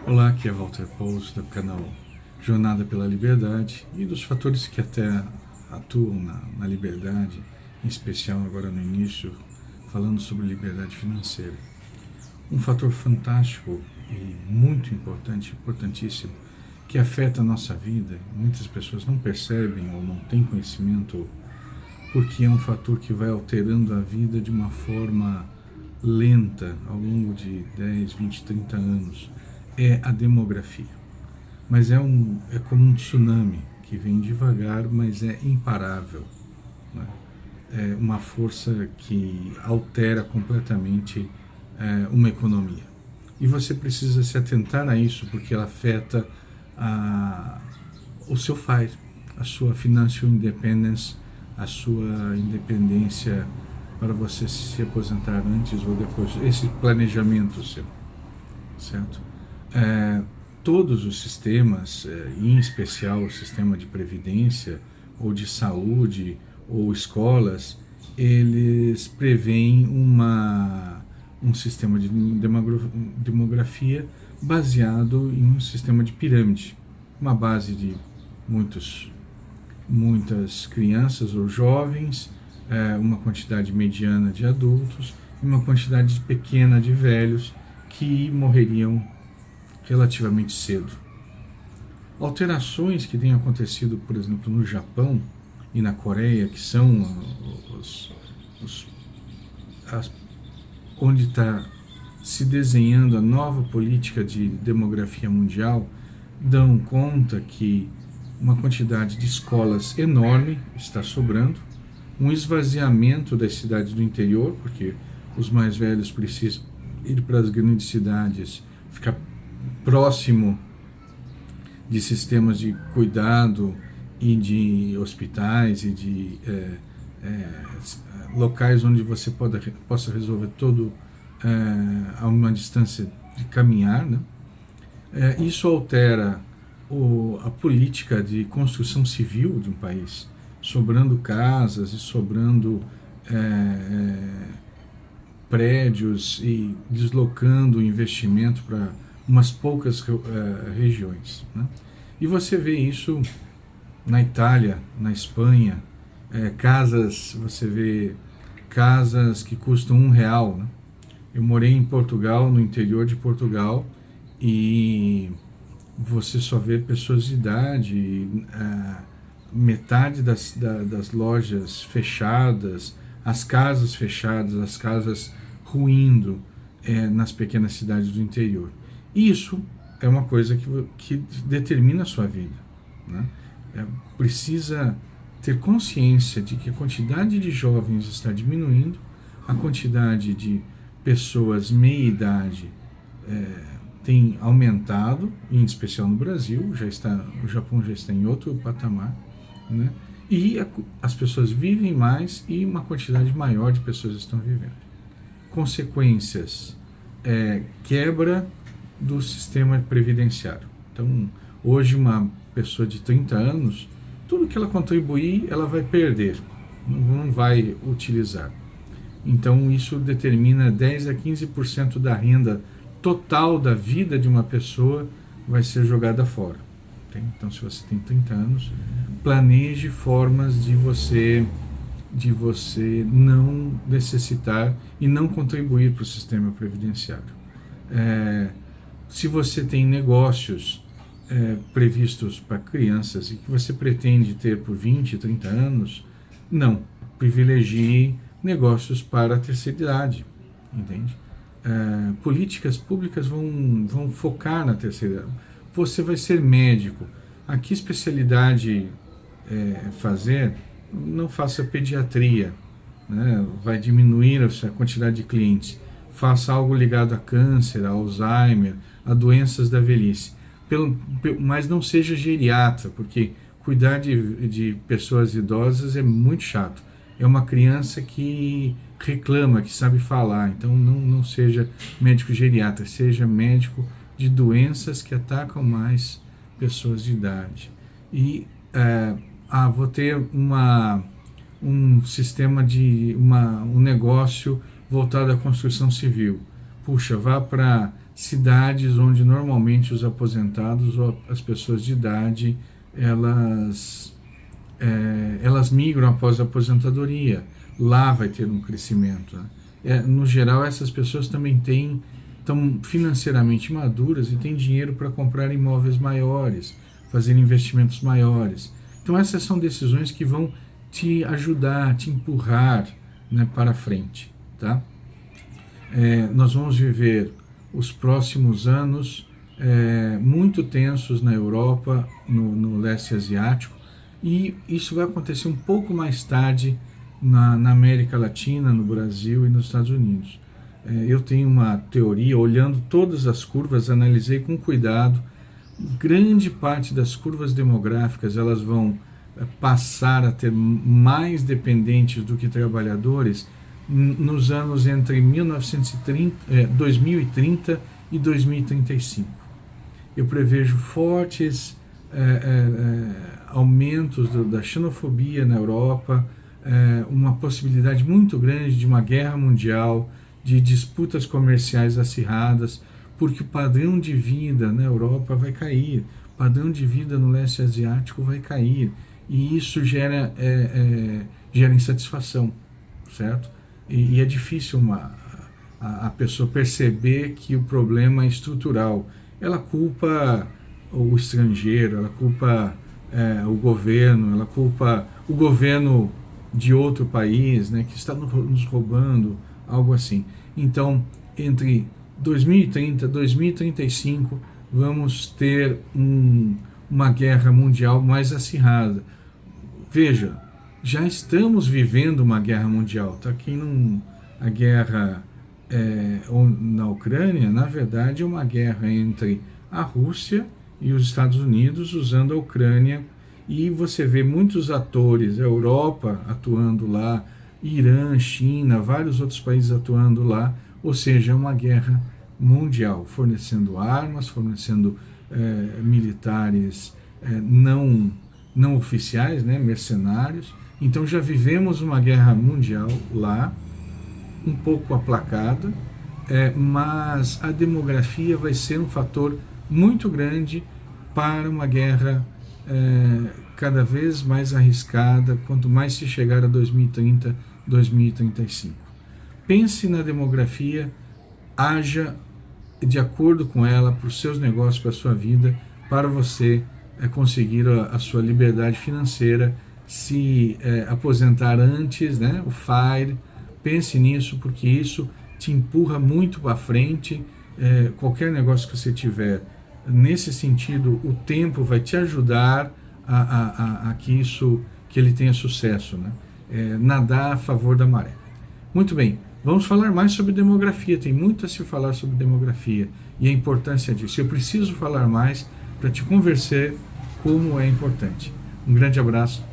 Olá, aqui é Walter Pouso do canal Jornada pela Liberdade e dos fatores que até atuam na liberdade, em especial agora no início, falando sobre liberdade financeira. Um fator fantástico e muito importante, importantíssimo, que afeta a nossa vida, muitas pessoas não percebem ou não têm conhecimento, porque é um fator que vai alterando a vida de uma forma lenta ao longo de 10, 20, 30 anos, é a demografia. Mas é como um tsunami que vem devagar, mas é imparável. Né? É uma força que altera completamente uma economia. E você precisa se atentar a isso, porque ela afeta o seu FIRE, a sua Financial Independence, a sua independência para você se aposentar antes ou depois, esse planejamento seu, certo? Todos os sistemas, em especial o sistema de previdência ou de saúde ou escolas, eles preveem um sistema de demografia baseado em um sistema de pirâmide, uma base de muitas crianças ou jovens, uma quantidade mediana de adultos e uma quantidade pequena de velhos que morreriam relativamente cedo. Alterações que têm acontecido, por exemplo, no Japão e na Coreia, que são onde está se desenhando a nova política de demografia mundial, dão conta que uma quantidade de escolas enorme está sobrando, um esvaziamento das cidades do interior, porque os mais velhos precisam ir para as grandes cidades, ficar próximo de sistemas de cuidado e de hospitais e de locais onde você possa resolver todo a uma distância de caminhar, né? Isso altera a política de construção civil de um país, sobrando casas e sobrando prédios e deslocando o investimento para umas poucas regiões, né? E você vê isso na Itália, na Espanha, você vê casas que custam R$ 1, né? Eu morei em Portugal, no interior de Portugal, e você só vê pessoas de idade, metade das lojas fechadas, as casas fechadas, as casas ruindo nas pequenas cidades do interior. Isso é uma coisa que determina a sua vida, né? Precisa ter consciência de que a quantidade de jovens está diminuindo, a quantidade de pessoas meia-idade tem aumentado, em especial no Brasil, o Japão já está em outro patamar, né? E as pessoas vivem mais e uma quantidade maior de pessoas estão vivendo. Consequências, quebra do sistema previdenciário. Então, hoje uma pessoa de 30 anos, tudo que ela contribuir, ela vai perder, não vai utilizar. Então, isso determina 10 a 15% da renda total da vida de uma pessoa vai ser jogada fora. Então, se você tem 30 anos, planeje formas de você não necessitar e não contribuir para o sistema previdenciário. Se você tem negócios previstos para crianças e que você pretende ter por 20, 30 anos, não. Privilegie negócios para a terceira idade, entende? Políticas públicas vão focar na terceira idade. Você vai ser médico. A que especialidade fazer? Não faça pediatria, né? Vai diminuir a quantidade de clientes. Faça algo ligado a câncer, a Alzheimer, a doenças da velhice. Mas não seja geriatra, porque cuidar de pessoas idosas é muito chato. É uma criança que reclama, que sabe falar. Então não seja médico geriatra, seja médico de doenças que atacam mais pessoas de idade. E vou ter um sistema um negócio voltado à construção civil. Puxa, vá para cidades onde normalmente os aposentados ou as pessoas de idade elas migram após a aposentadoria. Lá vai ter um crescimento, né? No geral, essas pessoas também estão financeiramente maduras e têm dinheiro para comprar imóveis maiores, fazer investimentos maiores. Então essas são decisões que vão te ajudar, te empurrar, né, para frente, tá? Nós vamos viver os próximos anos muito tensos na Europa, no leste asiático, e isso vai acontecer um pouco mais tarde na América Latina, no Brasil e nos Estados Unidos. Eu tenho uma teoria, olhando todas as curvas, analisei com cuidado, grande parte das curvas demográficas elas vão passar a ter mais dependentes do que trabalhadores nos anos entre 2030 e 2035. Eu prevejo fortes aumentos da xenofobia na Europa, uma possibilidade muito grande de uma guerra mundial, de disputas comerciais acirradas, porque o padrão de vida na Europa vai cair, o padrão de vida no leste asiático vai cair, e isso gera insatisfação, certo? E é difícil a pessoa perceber que o problema é estrutural. Ela culpa o estrangeiro, ela culpa o governo, ela culpa o governo de outro país, né, que está nos roubando, algo assim. Então, entre 2030 e 2035, vamos ter uma guerra mundial mais acirrada. Veja, já estamos vivendo uma guerra mundial. Tá? A guerra na Ucrânia, na verdade, é uma guerra entre a Rússia e os Estados Unidos usando a Ucrânia, e você vê muitos atores, a Europa atuando lá, Irã, China, vários outros países atuando lá, ou seja, é uma guerra mundial, fornecendo armas, fornecendo militares não oficiais, né, mercenários. Então já vivemos uma guerra mundial lá, um pouco aplacada, mas a demografia vai ser um fator muito grande para uma guerra cada vez mais arriscada, quanto mais se chegar a 2030, 2035. Pense na demografia, haja de acordo com ela, para os seus negócios, para a sua vida, para você conseguir a sua liberdade financeira, se aposentar antes, né, o FIRE. Pense nisso, porque isso te empurra muito para frente. Qualquer negócio que você tiver nesse sentido, o tempo vai te ajudar a que ele tenha sucesso, né? Nadar a favor da maré. Muito bem, vamos falar mais sobre demografia. Tem muito a se falar sobre demografia e a importância disso. Eu preciso falar mais para te convencer como é importante. Um grande abraço.